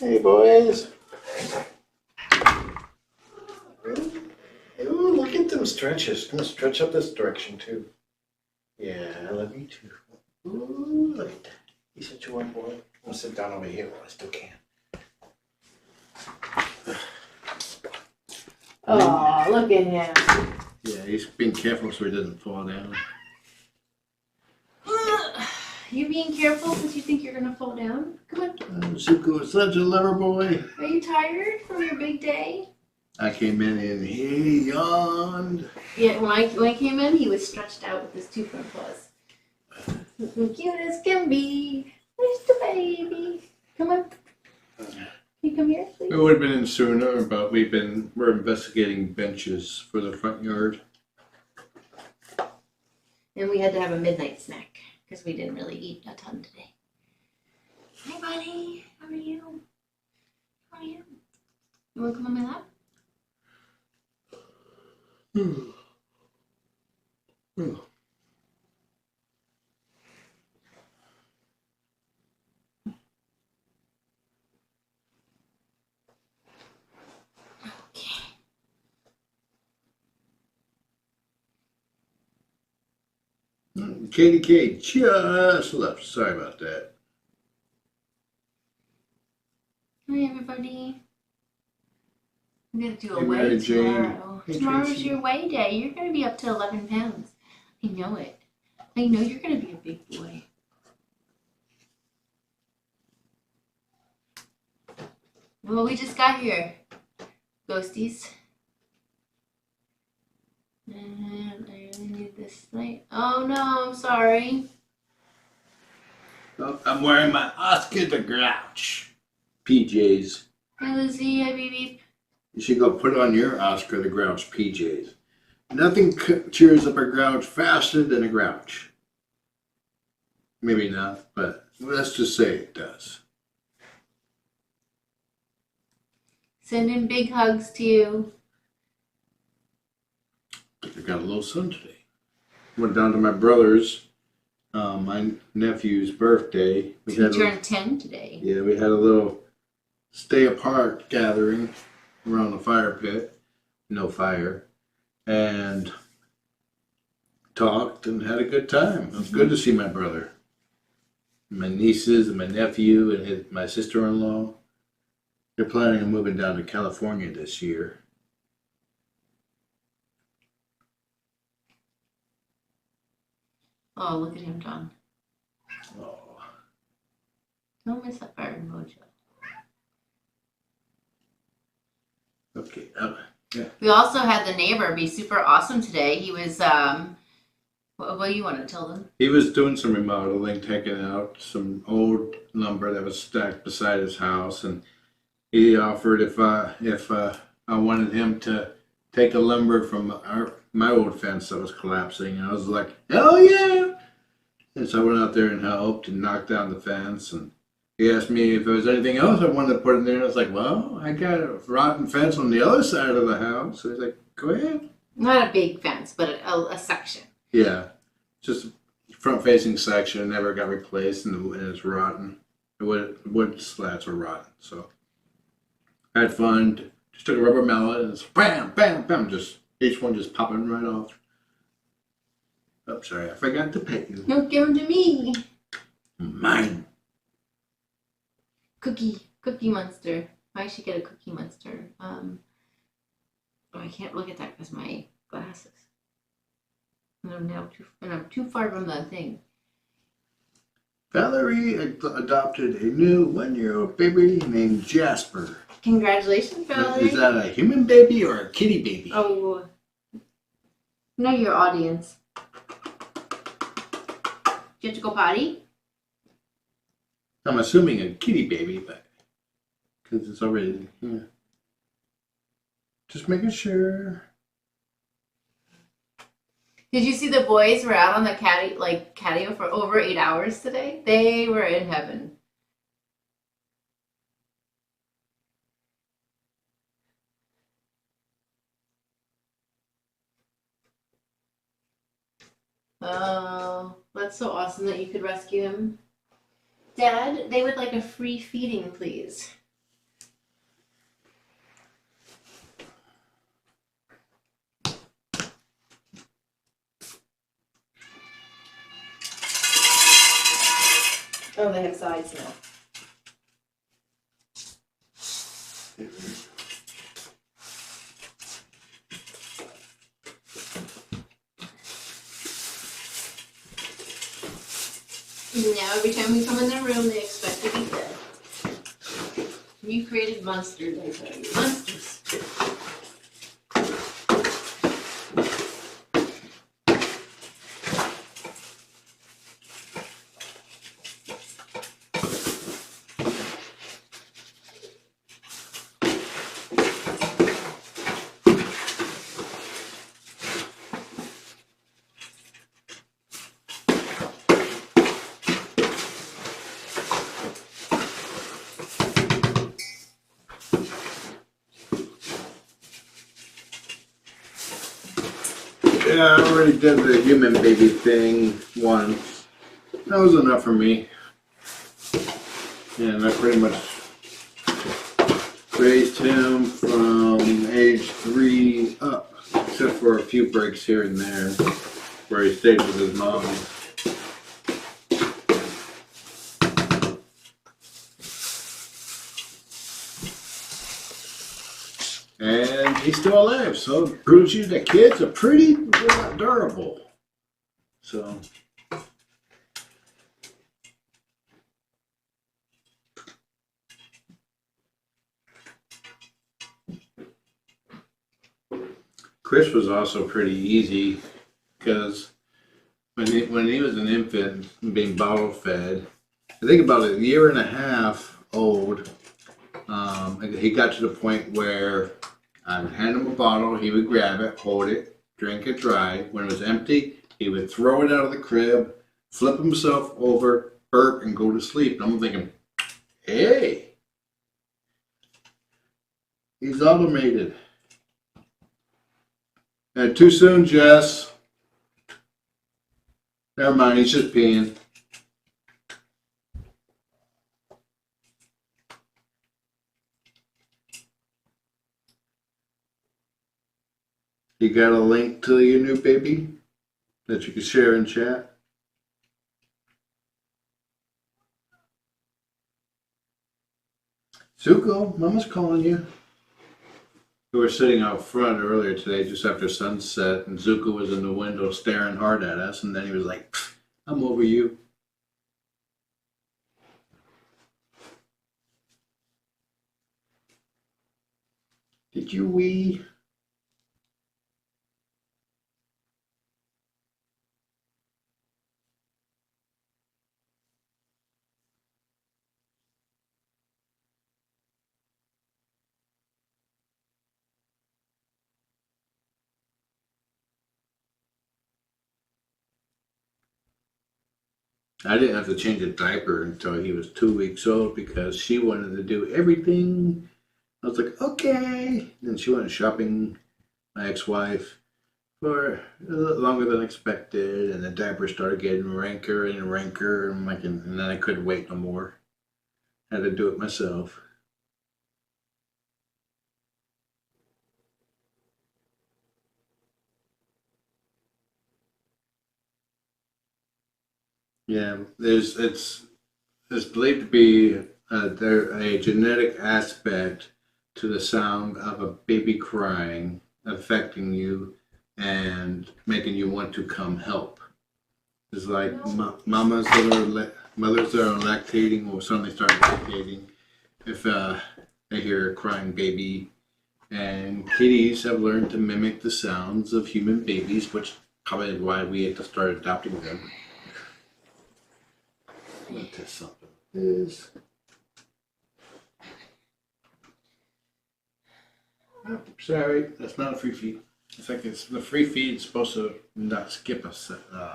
Hey, boys. Ooh, look at them stretches. I'm going to stretch up this direction, too. Yeah, I love you, too. Ooh, look at that. You're such a warm boy. I'm going to sit down over here while I still can. Oh, look at him. Yeah, he's being careful so he doesn't fall down. You being careful because you think you're going to fall down? Come on. Zuko is such a lover boy. Are you tired from your big day? I came in and he yawned. Yeah, when I came in, he was stretched out with his two front paws. Cute as can be. Mr. Baby. Come on. Can you come here, please? We would have been in sooner, but we're investigating benches for the front yard. And we had to have a midnight snack because we didn't really eat a ton today. Hi, buddy. How are you? How are you? You want to come on my lap? Katie K just left. Sorry about that. Hi, everybody. I'm going to do a Hey, weigh Mary Jane. tomorrow. Hey, Tomorrow's Tracy. your weigh day. You're going to be up to 11 pounds. I know it. I know you're going to be a big boy. Well, we just got here. Ghosties. And I really need this light. Oh no, I'm sorry. Oh, I'm wearing my Oscar the Grouch PJs. Hi, Lizzie. Hi, baby. You should go put on your Oscar the Grouch PJs. Nothing cheers up a grouch faster than a grouch. Maybe not, but let's just say it does. Sending big hugs to you. I got a little sun today. Went down to my brother's, my nephew's birthday. He turned 10 today. Yeah, we had a little stay apart gathering around the fire pit. No fire. And talked and had a good time. It was good to see my brother. My nieces and my nephew and my sister-in-law. They're planning on moving down to California this year. Oh, look at him, John. Oh. Don't miss that fire mojo. Okay. Yeah. We also had the neighbor be super awesome today. He was, what do you want to tell them? He was doing some remodeling, taking out some old lumber that was stacked beside his house, and he offered if I wanted him to take the lumber from my old fence that was collapsing. And I was like, hell yeah! And so I went out there and helped and knocked down the fence. And he asked me if there was anything else I wanted to put in there. And I was like, well, I got a rotten fence on the other side of the house. So he's like, go ahead. Not a big fence, but a section. Yeah, just a front-facing section. Never got replaced, and it's rotten. The wood slats are rotten. So I had fun. Just took a rubber mallet and it's bam, bam, bam. Just each one just popping right off. Oh, sorry, I forgot to pet you. Don't give them to me. Mine. Cookie monster. I should get a cookie monster. Oh, I can't look at that because my glasses. And I'm too far from the thing. Valerie adopted a new 1-year-old baby named Jasper. Congratulations, Valerie. Is that a human baby or a kitty baby? Oh, know your audience. Do you have to go potty? I'm assuming a kitty baby, but because it's already, yeah. Just making sure. Did you see the boys were out on the catio for over 8 hours today? They were in heaven. Oh, that's so awesome that you could rescue him. Dad, they would like a free feeding, please. Oh, they have sides now. Now every time we come in their room, they expect to be fed. You created monsters, I tell you. Monsters. Yeah, I already did the human baby thing once. That was enough for me. And I pretty much raised him from age 3 up, except for a few breaks here and there where he stayed with his mom. And he's still alive, so it proves you that kids are pretty durable. So. Chris was also pretty easy because when he was an infant being bottle fed, I think about a year and a half old, he got to the point where I would hand him a bottle, he would grab it, hold it, drink it dry. When it was empty, he would throw it out of the crib, flip himself over, burp, and go to sleep. And I'm thinking, hey, he's automated. And too soon, Jess. Never mind, he's just peeing. You got a link to your new baby that you can share in chat? Zuko, Mama's calling you. We were sitting out front earlier today just after sunset, and Zuko was in the window staring hard at us, and then he was like, I'm over you. Did you wee? I didn't have to change a diaper until he was 2 weeks old because she wanted to do everything. I was like, okay. Then she went shopping, my ex-wife, for a little longer than expected, and the diaper started getting ranker and ranker, and then I couldn't wait no more. Had to do it myself. Yeah, it's believed to be there a genetic aspect to the sound of a baby crying affecting you and making you want to come help. It's like mothers that are lactating will suddenly start lactating if they hear a crying baby. And kitties have learned to mimic the sounds of human babies, which probably is why we had to start adopting them. I'm gonna test something. Oh, sorry, that's not a free feed. It's like the free feed is supposed to not skip a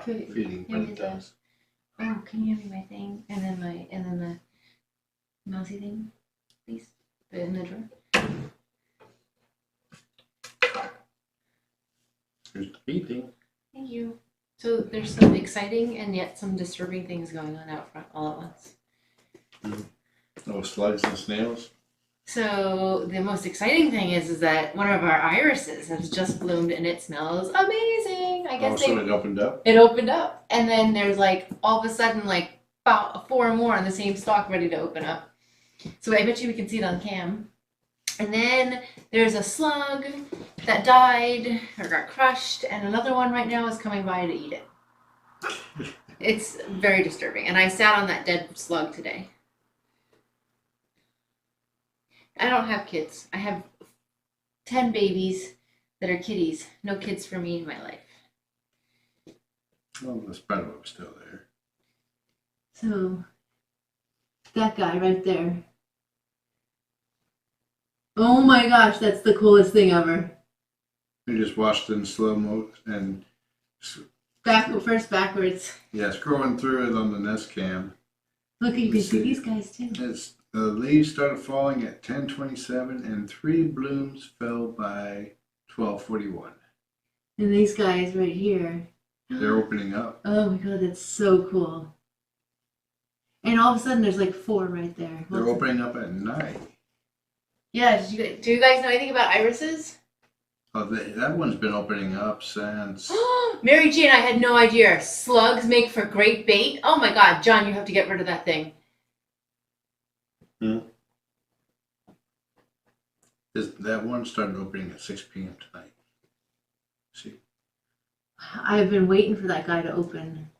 feeding, but it does. Oh, can you hand me my thing and then the mousy thing, please? Put it in the drawer. Here's the feed thing. Thank you. So there's some exciting and yet some disturbing things going on out front all at once. Oh, slugs and snails. So the most exciting thing is that one of our irises has just bloomed and it smells amazing. I guess So it opened up. it opened up, and then there's like all of a sudden like about 4 more on the same stalk ready to open up. So I bet you we can see it on cam. And then there's a slug that died or got crushed, and another one right now is coming by to eat it. It's very disturbing. And I sat on that dead slug today. I don't have kids. I have 10 babies that are kitties. No kids for me in my life. Well, the spider web's still there. So, that guy right there. Oh my gosh, that's the coolest thing ever. We just watched in slow mo and First backwards. yeah, scrolling through it on the Nest Cam. Look, you can see these guys too. The leaves started falling at 10:27, and 3 blooms fell by 12:41. And these guys right here. They're opening up. Oh my god, that's so cool. And all of a sudden, there's like 4 right there. They're opening up at night. Yeah, do you guys know anything about irises? Oh, that one's been opening up since. Mary Jane, I had no idea. Slugs make for great bait. Oh my god, John, you have to get rid of that thing. That one started opening at 6 p.m. tonight. See? I've been waiting for that guy to open.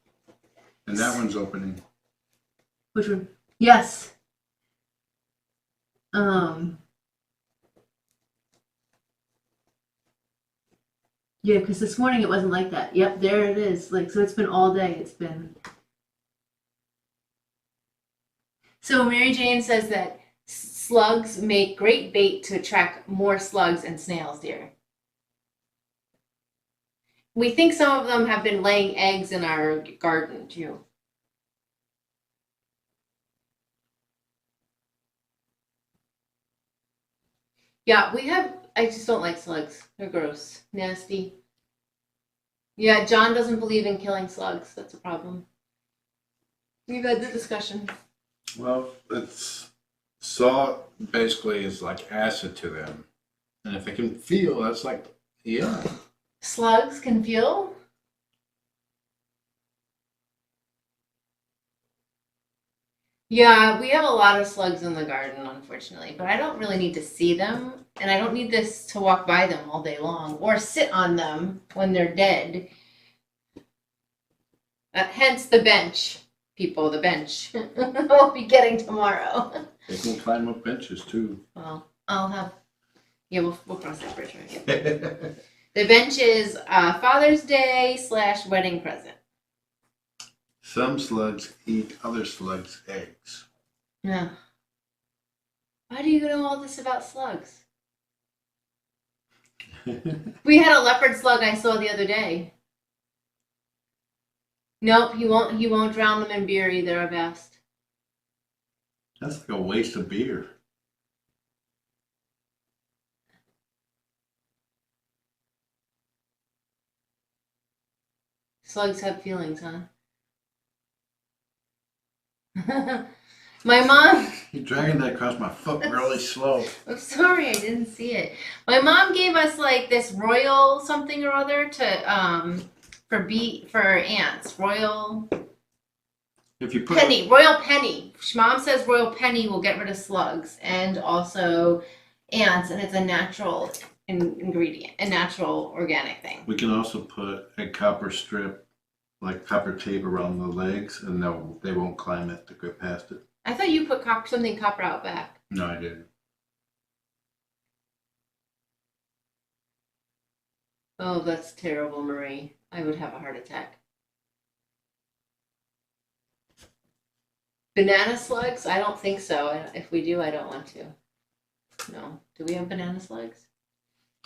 And that one's opening. Which one? Yes. Yeah, because this morning it wasn't like that. Yep, there it is. Like, so it's been all day. It's been. So Mary Jane says that slugs make great bait to attract more slugs and snails, dear. We think some of them have been laying eggs in our garden, too. Yeah, I just don't like slugs. They're gross. Nasty. Yeah, John doesn't believe in killing slugs. That's a problem. We've had the discussion. Well, salt basically is like acid to them. And if they can feel, that's like, yeah. Slugs can feel? Yeah, we have a lot of slugs in the garden, unfortunately, but I don't really need to see them, and I don't need this to walk by them all day long or sit on them when they're dead. Hence the bench, people, the bench. We'll be getting tomorrow. They can climb up benches too. Well, we'll cross that bridge right here. The bench is Father's Day / wedding present. Some slugs eat other slugs' eggs. Yeah. Why do you know all this about slugs? We had a leopard slug I saw the other day. Nope, he won't drown them in beer either, I've asked. That's like a waste of beer. Slugs have feelings, huh? My mom. You're dragging that across my foot really slow. I'm sorry, I didn't see it. My mom gave us like this royal something or other to for ants. Royal If you put penny, royal penny. Mom says royal penny will get rid of slugs and also ants, and it's a natural ingredient, a natural organic thing. We can also put a copper strip, like copper tape around the legs, and they won't climb it to go past it. I thought you put something copper out back. No, I didn't. Oh, that's terrible, Marie. I would have a heart attack. Banana slugs? I don't think so. If we do, I don't want to. No. Do we have banana slugs?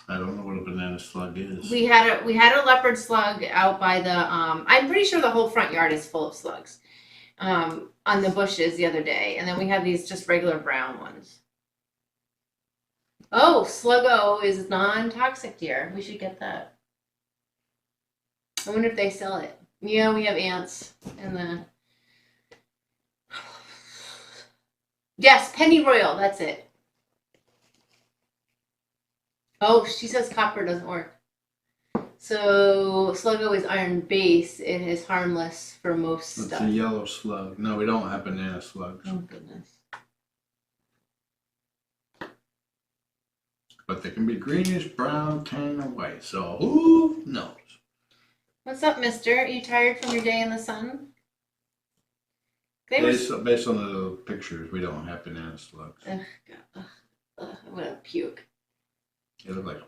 I don't know what a banana slug is. We had a leopard slug out by the I'm pretty sure the whole front yard is full of slugs. On the bushes the other day, and then we have these just regular brown ones. Oh, Sluggo is non-toxic, dear. We should get that. I wonder if they sell it. Yeah, we have ants and the. Yes, penny royal. That's it. Oh, she says copper doesn't work. So Sluggo is iron base. It is harmless for most It's stuff. a yellow slug. No, we don't have banana slugs. Oh goodness. But they can be greenish, brown, tan, or white. So who knows? What's up, mister? Are you tired from your day in the sun? Based on the pictures, we don't have banana slugs. Ugh, God. Ugh, I'm gonna puke. They look like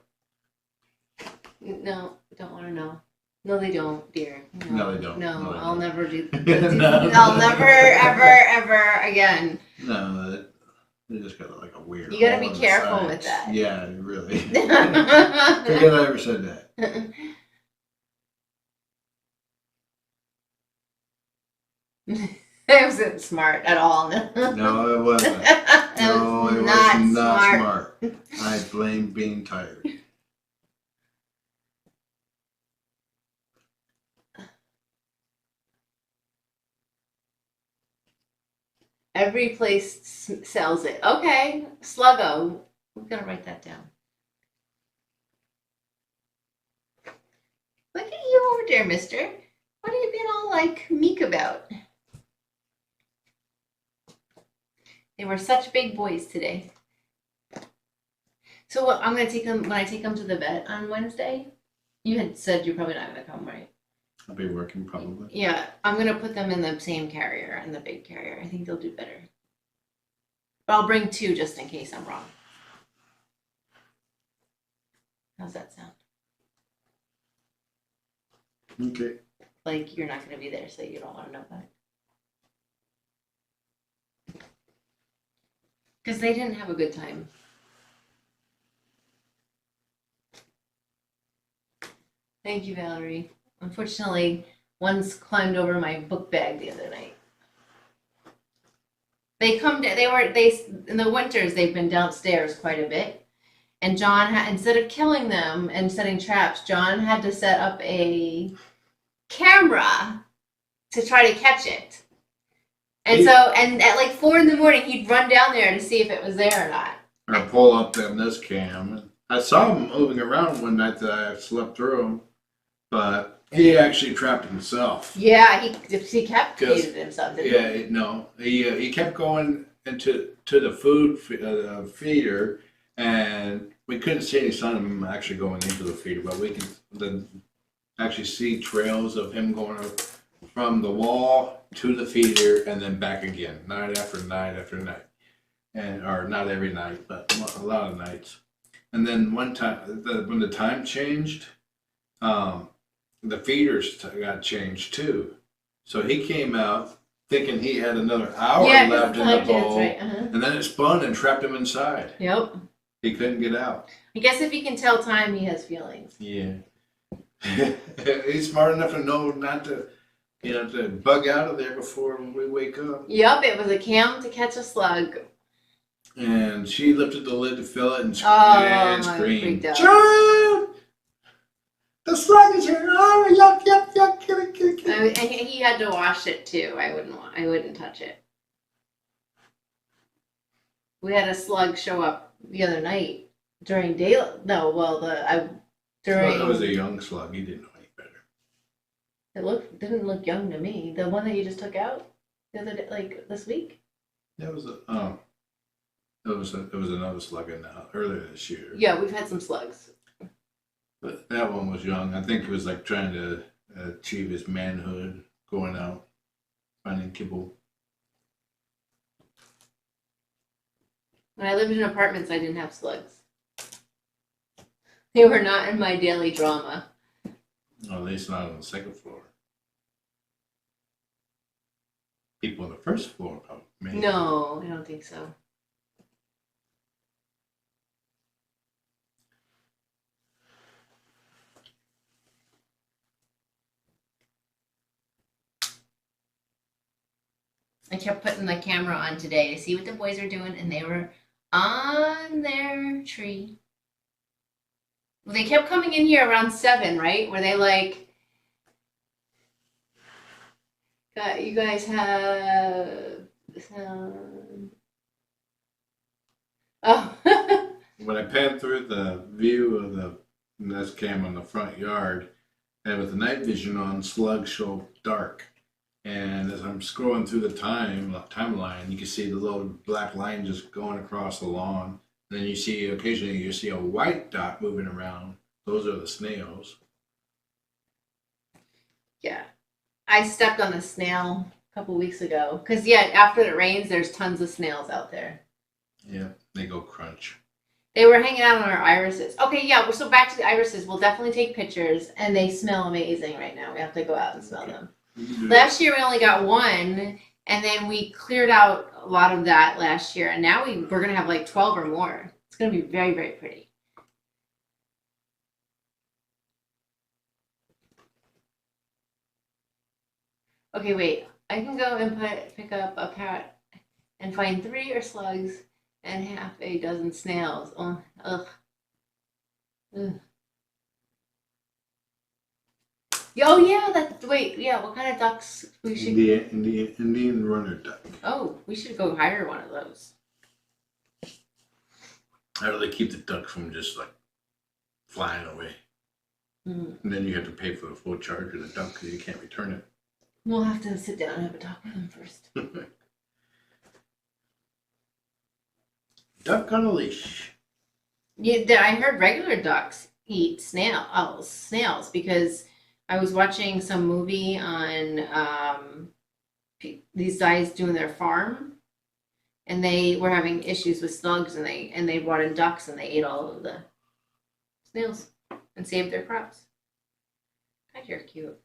No, I don't want to know. No, they don't, dear. No, they don't. No, No, they I'll don't. never do. No. I'll never, ever again. no, they just got like a weird. You gotta hole be in the careful sides. with that. Yeah, really. Forget I ever said that. That wasn't smart at all. No, it wasn't. That No, was it was not not smart. I blame being tired. Every place sells it. Okay, Sluggo. We're gonna write that down. Look at you over there, mister. What are you being all like meek about? They were such big boys today. So what, I'm gonna take them when I take them to the vet on Wednesday. You had said you're probably not gonna come, right? I'll be working probably. Yeah, I'm gonna put them in the same carrier, in the big carrier. I think they'll do better. But I'll bring 2 just in case I'm wrong. How's that sound? Okay. Like you're not gonna be there, so you don't want to know about it. Because they didn't have a good time. Thank you, Valerie. Unfortunately, one's climbed over my book bag the other night. They in the winters they've been downstairs quite a bit, and John instead of killing them and setting traps, John had to set up a camera to try to catch it. And and at like 4 in the morning, he'd run down there to see if it was there or not. Or pull up them this cam. I saw him moving around one night that I slept through him, but he actually trapped himself. Yeah, he kept feeding himself. Didn't he kept going to the food feeder, and we couldn't see any sign of him actually going into the feeder, but we could then actually see trails of him going from the wall to the feeder and then back again, night after night after night, or not every night, but a lot of nights. And then one time, when the time changed, the feeders got changed too. So he came out thinking he had another hour left in the bowl, right. and then it spun and trapped him inside. Yep. He couldn't get out. I guess if he can tell time, he has feelings. Yeah. He's smart enough to know not to, to bug out of there before we wake up. Yep, it was a cam to catch a slug. And she lifted the lid to fill it and screamed, "John! The slug is here! Oh, yuck, yuck, yuck, kill it, kill it, kill it." And he had to wash it too. I wouldn't touch it. We had a slug show up the other night during daylight. No, well, during. It was a young slug. He didn't know any better. It didn't look young to me. The one that you just took out the other day, like this week. It was another slug in earlier this year. Yeah, we've had some slugs. But that one was young. I think he was like trying to achieve his manhood, going out, finding kibble. When I lived in apartments, I didn't have slugs. They were not in my daily drama. Or at least not on the second floor. People on the first floor, probably. Maybe. No, I don't think so. I kept putting the camera on today to see what the boys are doing, and they were on their tree. Well, they kept coming in here around 7, right? Were they like, you guys have some... Oh. When I panned through the view of the and that's cam on the front yard. And with the night vision on, slugs show dark. And as I'm scrolling through the timeline, you can see the little black line just going across the lawn. And then occasionally you see a white dot moving around. Those are the snails. Yeah. I stepped on a snail a couple weeks ago. Because, yeah, after it rains, there's tons of snails out there. Yeah, they go crunch. They were hanging out on our irises. Okay, yeah, so back to the irises. We'll definitely take pictures, and they smell amazing right now. We have to go out and smell them. Last year we only got one, and then we cleared out a lot of that last year, and now we're going to have like 12 or more. It's going to be very, very pretty. Okay, wait. I can go and pick up a parrot and find 3 slugs and half a dozen snails. Oh, ugh. Ugh. Oh yeah, what kind of ducks we should? Indian runner duck. Oh, we should go hire one of those. How do they keep the duck from just like flying away? And then you have to pay for the full charge of the duck because you can't return it. We'll have to sit down and have a talk with them first. Duck on a leash. Yeah, I heard regular ducks eat snails because I was watching some movie on these guys doing their farm, and they were having issues with slugs, and they brought in ducks, and they ate all of the snails and saved their crops. God, you're cute.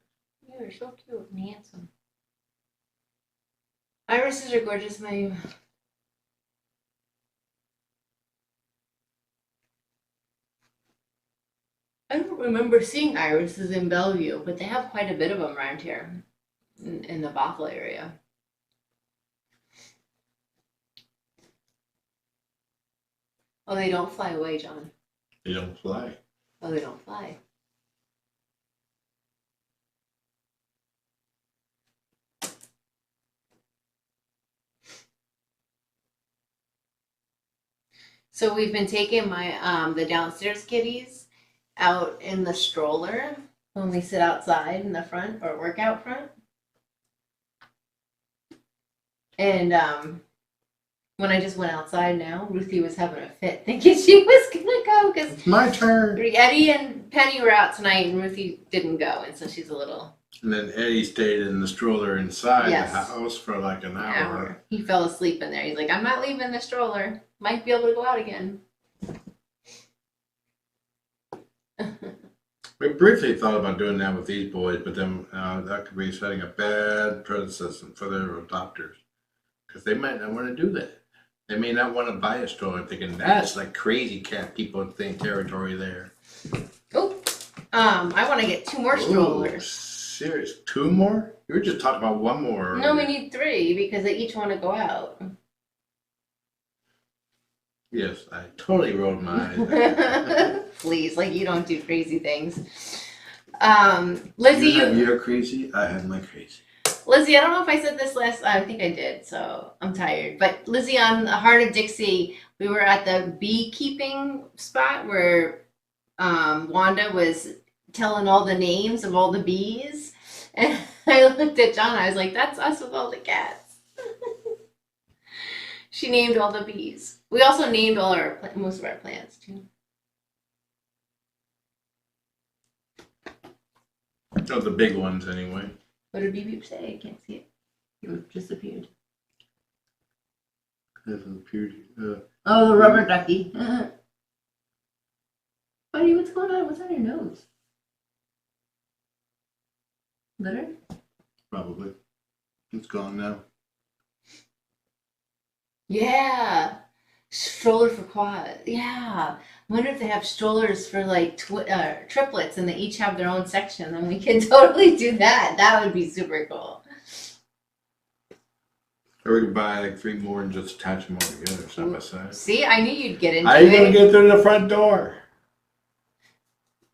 You're so cute and handsome. Irises are gorgeous, my. I don't remember seeing irises in Bellevue, but they have quite a bit of them around here in the Bothell area. Oh, they don't fly away, John. They don't fly. Oh, they don't fly. So we've been taking my the downstairs kitties out in the stroller when we sit outside in the front or work out front. And when I just went outside now, Ruthie was having a fit thinking she was gonna go because it's my turn. Eddie and Penny were out tonight and Ruthie didn't go, and so she's a little. And then Eddie stayed in the stroller inside Yes. the house for like an hour. He fell asleep in there. He's like, I'm not leaving the stroller. Might be able to go out again. We briefly thought about doing that with these boys, but then that could be setting a bad precedent for their adopters. Because they might not want to do that. They may not want to buy a stroller thinking that's like crazy cat people think territory there. Oh, I want to get 2 more strollers. Serious? 2 more? You were just talking about 1 more. No, we need 3 because they each want to go out. Yes, I totally rolled my eyes. Please, like you don't do crazy things. Lizzie, You're crazy. I have my crazy. Lizzie, I don't know if I said this last. I think I did, so I'm tired. But Lizzie, on the Heart of Dixie, we were at the beekeeping spot where Wanda was telling all the names of all the bees, and I looked at John. I was like, "That's us with all the cats." She named all the bees. We also named most of our plants too. Oh, the big ones anyway. What did Beep Beep say? I can't see it. It just appeared. Oh, the rubber ducky. Buddy, what's going on? What's on your nose? Litter? Probably. It's gone now. Yeah. Stroller for quad. Yeah. I wonder if they have strollers for like triplets and they each have their own section. Then we can totally do that. That would be super cool. Or we could buy like 3 more and just attach them all together side by side. See, I knew you'd get into How are you going it. to get through the front door?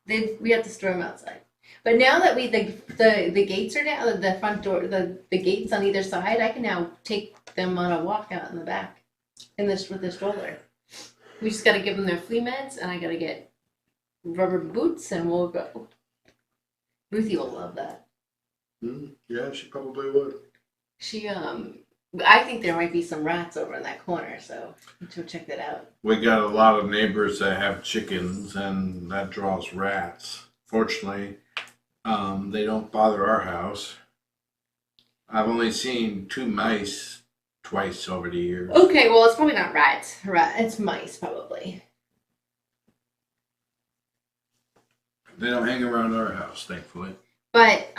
We have to store them outside. But now that the gates are down, the front door, the gates on either side, I can now take them on a walk out in the back with the stroller. We just got to give them their flea meds, and I got to get rubber boots and we'll go. Ruthie will love that. Yeah, she probably would. She I think there might be some rats over in that corner, so we'll check that out. We got a lot of neighbors that have chickens, and that draws rats. Fortunately, they don't bother our house. I've only seen 2 mice twice over the years. Okay, well, it's probably not rats. It's mice, probably. They don't hang around our house, thankfully. But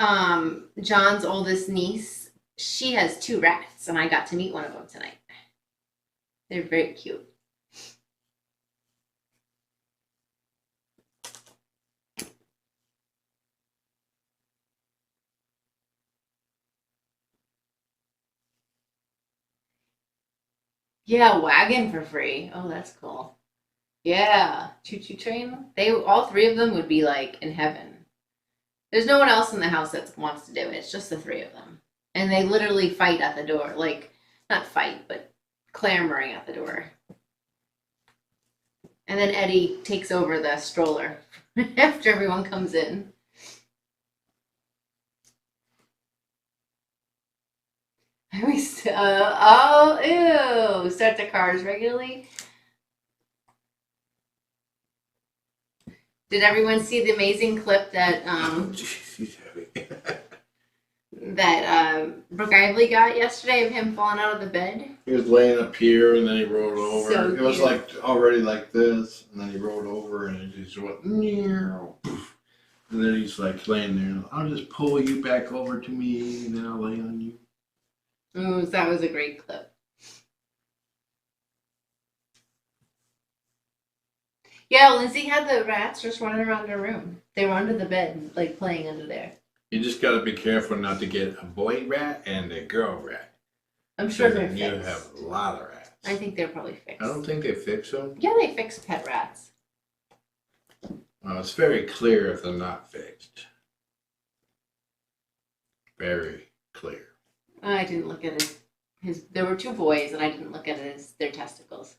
John's oldest niece, she has 2 rats, and I got to meet one of them tonight. They're very cute. Yeah, wagon for free. Oh, that's cool. Yeah, choo-choo train. All 3 of them would be like in heaven. There's no one else in the house that wants to do it. It's just the 3 of them. And they literally fight at the door. Like, not fight, but clamoring at the door. And then Eddie takes over the stroller after everyone comes in. Ew. Start the cars regularly. Did everyone see the amazing clip that Jeez, he's heavy. that Brooke Ively got yesterday of him falling out of the bed? He was laying up here, and then he rolled over. So it was cute. like already like this, and then he rolled over, and it just went. And then he's like laying there. I'll just pull you back over to me, and then I'll lay on you. Ooh, that was a great clip. Yeah, Lindsay had the rats just running around her room. They were under the bed, like playing under there. You just gotta be careful not to get a boy rat and a girl rat. I'm sure So they're then fixed. you have a lot of rats. I think they're probably fixed. I don't think they fix them. Yeah, they fix pet rats. Well, it's very clear if they're not fixed. Very clear. I didn't look at his. There were 2 boys, and I didn't look at their testicles.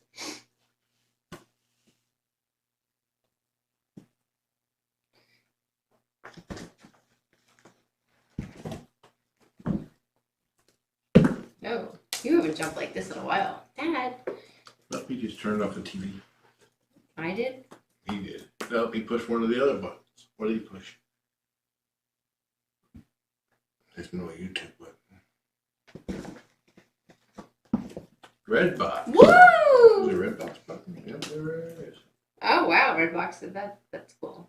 Oh, you haven't jumped like this in a while, Dad. Nope, he just turned off the TV. I did. He did. Nope, he pushed one of the other buttons. What did he push? There's no YouTube button. Red box. Woo! There's a red box button. Yep, there is. Oh wow, red box did that. That's cool.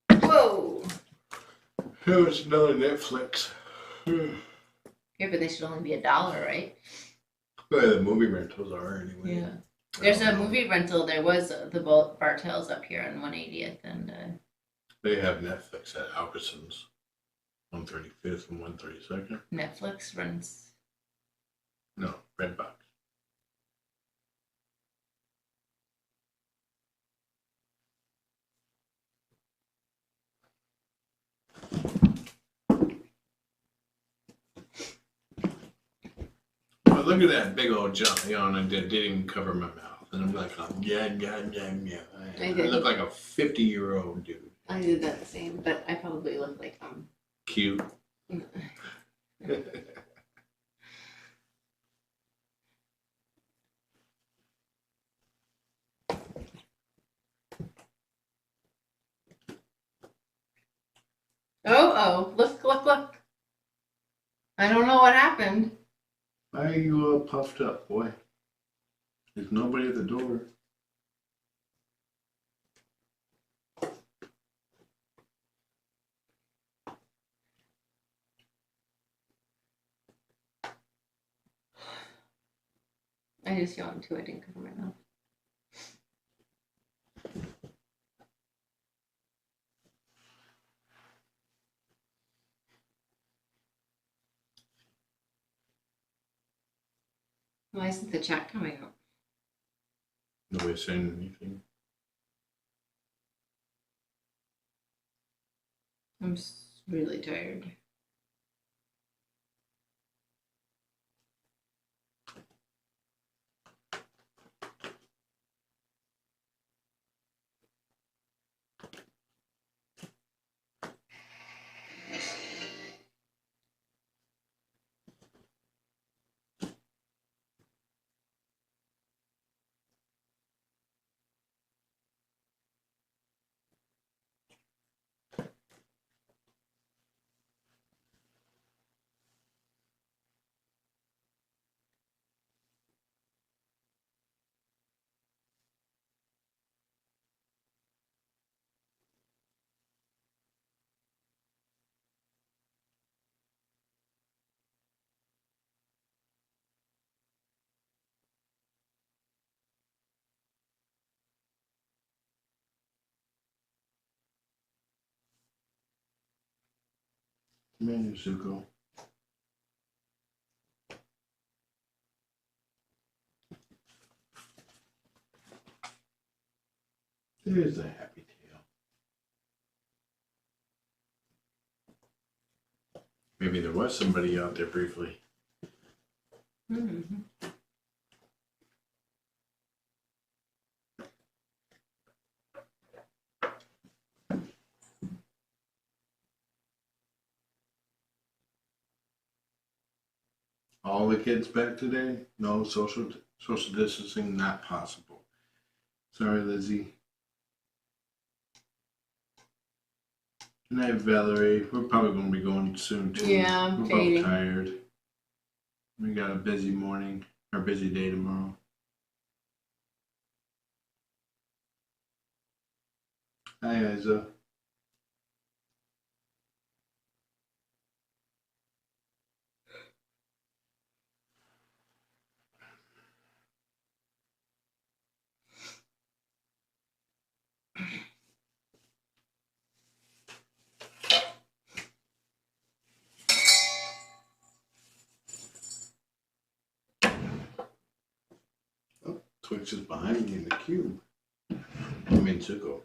Whoa. Oh, it's another Netflix. Yeah, but they should only be $1, right? Well, the movie rentals are anyway. Yeah. There's a movie rental. There was the Bartels up here on 180th, and They have Netflix at Albertsons, 135th and 132nd. Netflix runs. No, Redbox. But look at that big old yawn and didn't even cover my mouth. And I'm like, yeah. I look like a 50-year-old dude. I did that the same, but I probably look like Cute. Oh, look. I don't know what happened. Why are you all puffed up, boy? There's nobody at the door. I just yawned too. I didn't cover my mouth. Why isn't the chat coming up? Nobody's saying anything. I'm really tired. Come here, Zuko. There's the happy tail. Maybe there was somebody out there briefly. Mm-hmm. All the kids back today? No social distancing, not possible. Sorry, Lizzie. Good night, Valerie. We're probably going to be going soon too. Yeah, I'm We're fading. both tired. We got a busy morning, or busy day tomorrow. Hi, Isa. Oh, Twix is behind me in the cube. I mean, Zuko.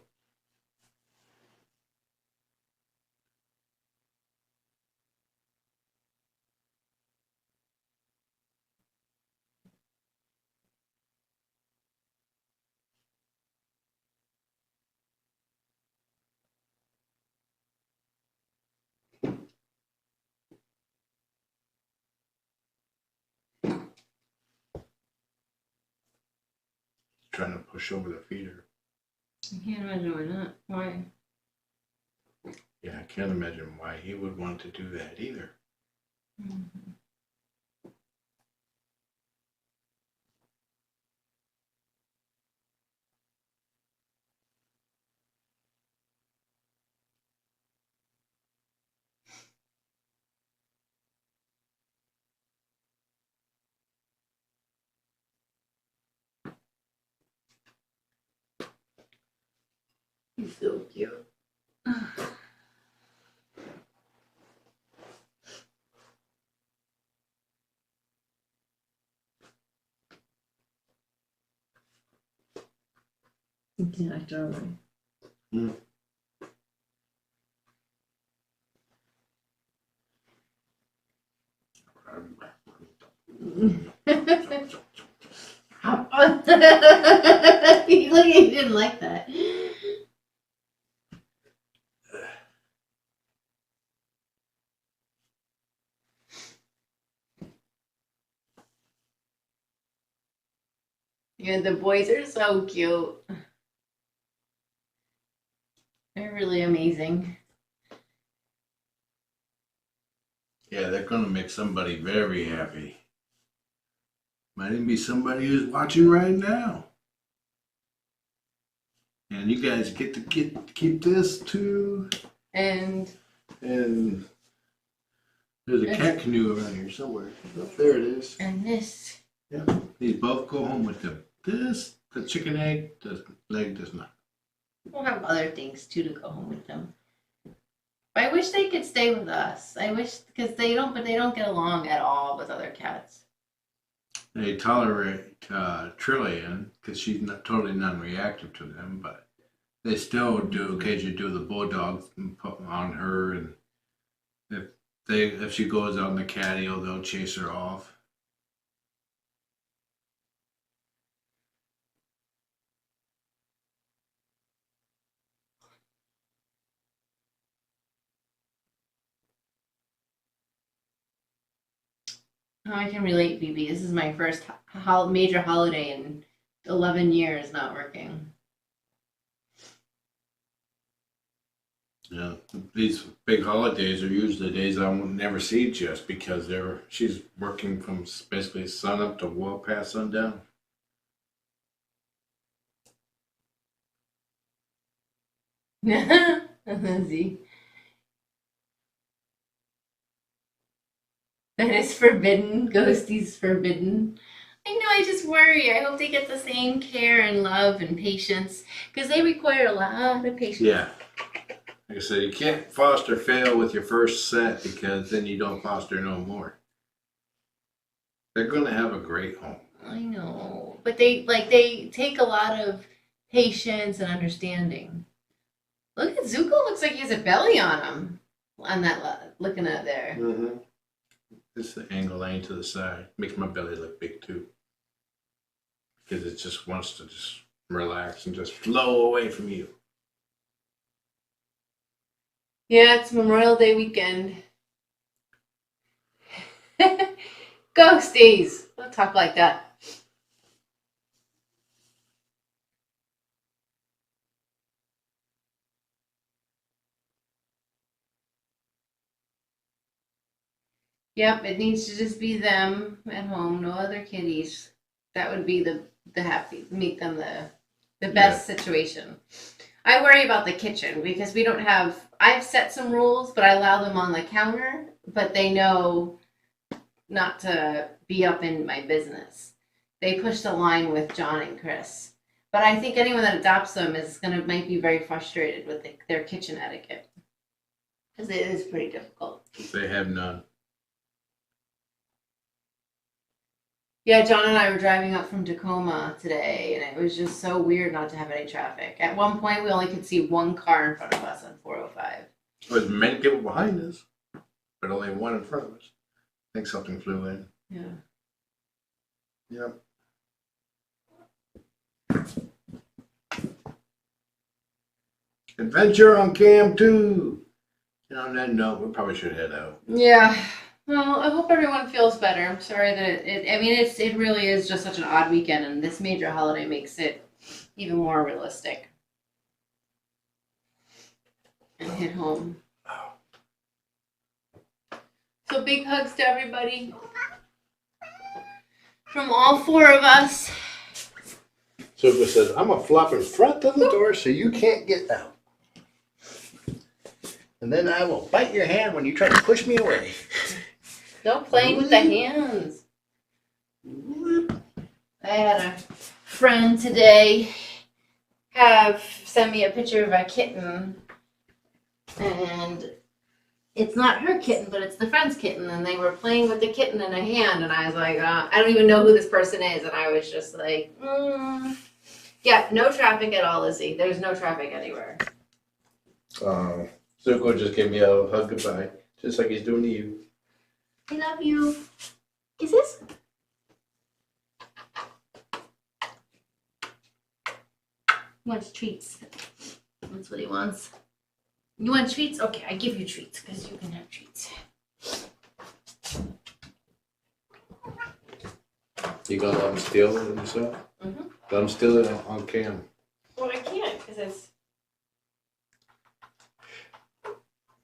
Trying to push over the feeder. I can't imagine why not. Why? Yeah, I can't imagine why he would want to do that either. Mm-hmm. He's so cute. Yeah, totally. Mm. He look, he didn't like that. Yeah, the boys are so cute. They're really amazing. Yeah, they're going to make somebody very happy. Might even be somebody who's watching right now. And you guys get to keep this too. And there's a cat canoe around here somewhere. Oh, there it is. And this. Yeah, these both go home with them. This, the chicken egg, leg does not. We'll have other things too to go home with them. But I wish they could stay with us. I wish, because they don't get along at all with other cats. They tolerate Trillian because she's not totally non-reactive to them, but they still do occasionally do the bulldog and put on her, and if she goes out in the catio, they'll chase her off. Oh, I can relate, BB. This is my first major holiday in 11 years not working. Yeah, these big holidays are usually the days I will never see Jess because she's working from basically sun up to well past sundown. See? That is forbidden. Ghosties forbidden. I know, I just worry. I hope they get the same care and love and patience because they require a lot of patience. Yeah. Like I said, you can't foster fail with your first set because then you don't foster no more. They're gonna have a great home. I know, but they take a lot of patience and understanding. Look at Zuko. Looks like he has a belly on him. On that, looking at there. Mm-hmm. This is the angle laying to the side. Makes my belly look big too. Because it just wants to just relax and just flow away from you. Yeah, it's Memorial Day weekend. Ghosties. Don't talk like that. Yep, it needs to just be them at home, no other kitties. That would be the happy, make them the best situation. I worry about the kitchen because we don't have, I've set some rules, but I allow them on the counter, but they know not to be up in my business. They push the line with John and Chris. But I think anyone that adopts them might be very frustrated with their kitchen etiquette. Because it is pretty difficult. They have none. Yeah, John and I were driving up from Tacoma today, and it was just so weird not to have any traffic. At one point, we only could see one car in front of us on 405. There's many people behind us, but only one in front of us. I think something flew in. Yeah. Yep. Adventure on Cam 2. And on that note, we probably should head out. Yeah. Well, I hope everyone feels better. I'm sorry that it really is just such an odd weekend, and this major holiday makes it even more realistic. And hit home. So big hugs to everybody. From all four of us. Zuko says, I'm going to flop in front of the door so you can't get out. And then I will bite your hand when you try to push me away. No playing with the hands. I had a friend today send me a picture of a kitten, and it's not her kitten, but it's the friend's kitten, and they were playing with the kitten in a hand, and I was like, I don't even know who this person is, and I was just like, Yeah, no traffic at all, Lizzie. There's no traffic anywhere. Zuko just gave me a hug goodbye, just like he's doing to you. I love you. Kisses? He wants treats. That's what he wants. You want treats? Okay, I give you treats because you can have treats. You gonna let him steal it himself? Mm-hmm. Let him steal it on Cam. Well, I can't because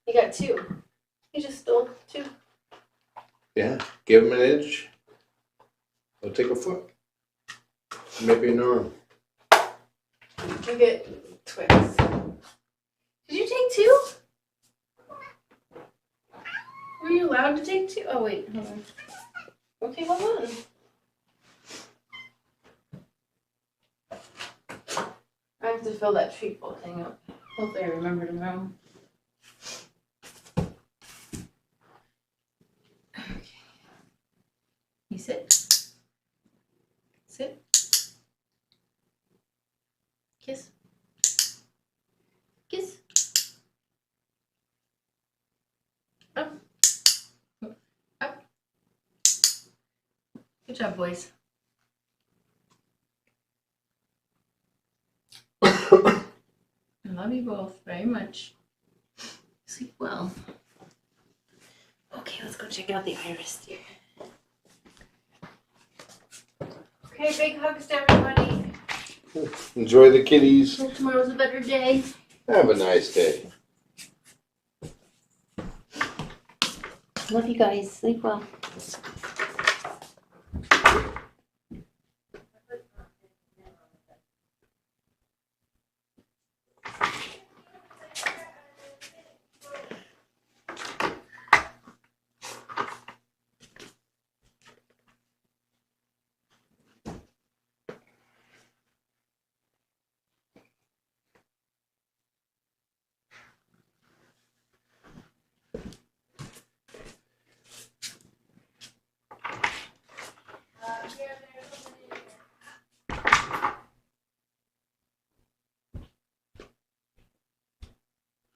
he got two. He just stole two. Yeah, give him an inch. He'll take a foot. Maybe an arm. You get Twix. Did you take two? Were you allowed to take two? Oh, wait, hold on. Okay, hold on. I have to fill that treat bowl thing up. Hopefully I remember tomorrow. Okay. You sit. Sit. Kiss. Kiss. Up. Up. Good job, boys. I love you both very much. Sleep well. Okay, let's go check out the iris deer. Okay, big hugs to everybody. Enjoy the kitties. Hope tomorrow's a better day. Have a nice day. Love you guys. Sleep well.